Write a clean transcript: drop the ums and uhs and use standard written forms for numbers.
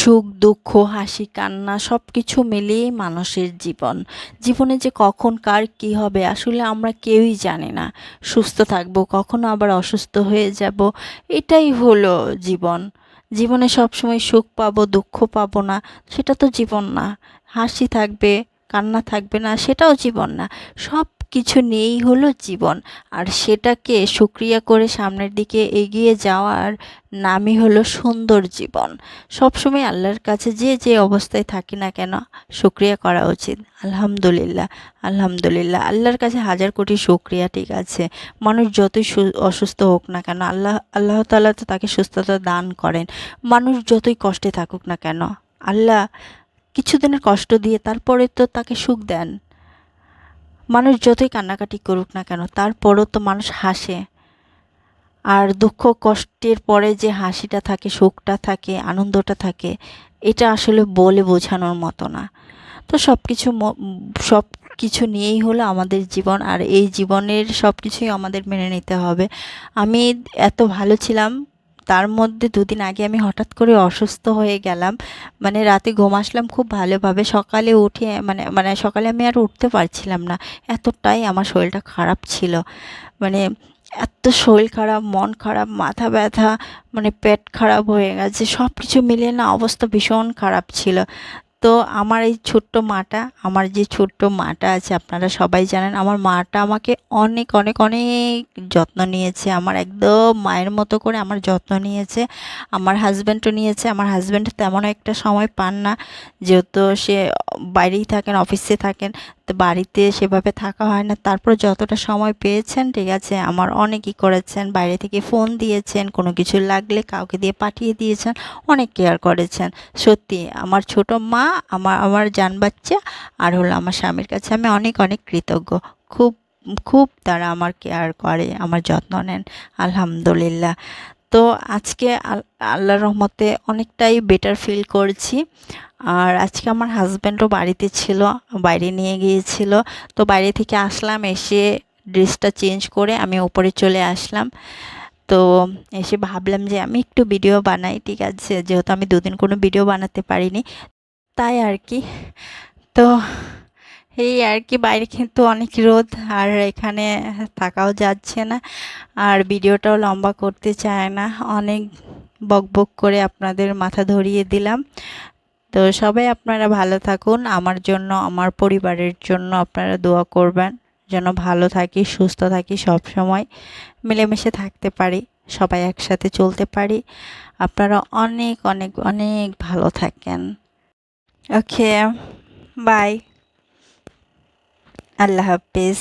সুখ দুঃখ হাসি কান্না সব কিছু মিলিয়েই মানুষের জীবন। জীবনে যে কখন কার কী হবে আসলে আমরা কেউই জানি না। সুস্থ থাকবো, কখনো আবার অসুস্থ হয়ে যাব, এটাই হলো জীবন। জীবনে সবসময় সুখ পাবো দুঃখ পাবো না, সেটা তো জীবন না। হাসি থাকবে কান্না থাকবে না, সেটাও জীবন না। সব কিছু নিয়েই হলো জীবন। আর সেটাকে সুক্রিয়া করে সামনের দিকে এগিয়ে যাওয়ার নামই হলো সুন্দর জীবন। সবসময় আল্লাহর কাছে যে যে অবস্থায় থাকি না কেন শুকরিয়া করা উচিত। আলহামদুলিল্লাহ, আলহামদুলিল্লাহ। আল্লাহর কাছে হাজার কোটি শুকরিয়া, ঠিক আছে। মানুষ যতই অসুস্থ হোক না কেন, আল্লাহ তাআলা তো তাকে সুস্থতা দান করেন। মানুষ যতই কষ্টে থাকুক না কেন, আল্লাহ কিছুদিনের কষ্ট দিয়ে তারপরে তো তাকে সুখ দেন। মানুষ যতই কান্নাকাটি করুক না কেন, তারপরও তো মানুষ হাসে। আর দুঃখ কষ্টের পরে যে হাসিটা থাকে, সুখটা থাকে, আনন্দটা থাকে, এটা আসলে বলে বোঝানোর মতো না। তো সব কিছু নিয়েই হলো আমাদের জীবন, আর এই জীবনের সব কিছুই আমাদের মেনে নিতে হবে। আমি এত ভালো ছিলাম, তার মধ্যে দুদিন আগে আমি হঠাৎ করে অসুস্থ হয়ে গেলাম। মানে রাতে ঘুম আসলাম খুব ভালোভাবে, সকালে উঠে মানে সকালে আমি আর উঠতে পারছিলাম না, এতটাই আমার শরীরটা খারাপ ছিল। মানে এত শরীর খারাপ, মন খারাপ, মাথা ব্যথা, মানে পেট খারাপ হয়ে গেছে, সব কিছু মিলিয়ে না অবস্থা ভীষণ খারাপ ছিল। তো আমার এই ছোট্ট মাটা, আমার যে ছোট্ট মাটা আছে, আপনারা সবাই জানেন, আমার মাটা আমাকে অনেক অনেক অনেক যত্ন নিয়েছে। আমার একদম মায়ের মতো করে আমার যত্ন নিয়েছে। আমার হাজব্যান্ডও নিয়েছে। আমার হাজব্যান্ড তেমন একটা সময় পান না, যেহেতু সে বাইরেই থাকেন, অফিসে থাকেন, তো বাড়িতে সেভাবে থাকা হয় না। তারপর যতটা সময় পেয়েছেন, ঠিক আছে, আমার অনেকই করেছেন। বাইরে থেকে ফোন দিয়েছেন, কোনো কিছু লাগলে কাউকে দিয়ে পাঠিয়ে দিয়েছেন, অনেক কেয়ার করেছেন। সত্যি আমার ছোট মা, আমার আমার জান বাচ্চা, আর হলো আমার স্বামীর কাছে আমি অনেক অনেক কৃতজ্ঞ। খুব খুব তারা আমার কেয়ার করে, আমার যত্ন নেন। আলহামদুলিল্লাহ। তো আজকে আল্লাহর রহমতে অনেকটাই বেটার ফিল করছি। আর আজকে আমার হাজব্যান্ডও বাড়িতে ছিল, বাইরে নিয়ে গিয়েছিল। তো বাইরে থেকে আসলাম, এসে ড্রেসটা চেঞ্জ করে আমি উপরে চলে আসলাম। তো এসে ভাবলাম যে আমি একটু ভিডিও বানাই, ঠিক আছে, যেহেতু আমি দুদিন কোনো ভিডিও বানাতে পারিনি, তাই আর কি। তো এই আর কি, বাইরে কিন্তু অনেক রোদ, আর এখানে থাকাও যাচ্ছে না, আর ভিডিওটাও লম্বা করতে চায় না, অনেক বকবক করে আপনাদের মাথা ধরিয়ে দিলাম। তো সবাই আপনারা ভালো থাকুন, আমার জন্য আমার পরিবারের জন্য আপনারা দোয়া করবেন, যেন ভালো থাকি সুস্থ থাকি, সব সময় মিলেমিশে থাকতে পারি, সবাই একসাথে চলতে পারি। আপনারা অনেক অনেক অনেক ভালো থাকেন। ওকে, বাই, আল্লাহ হাফিজ।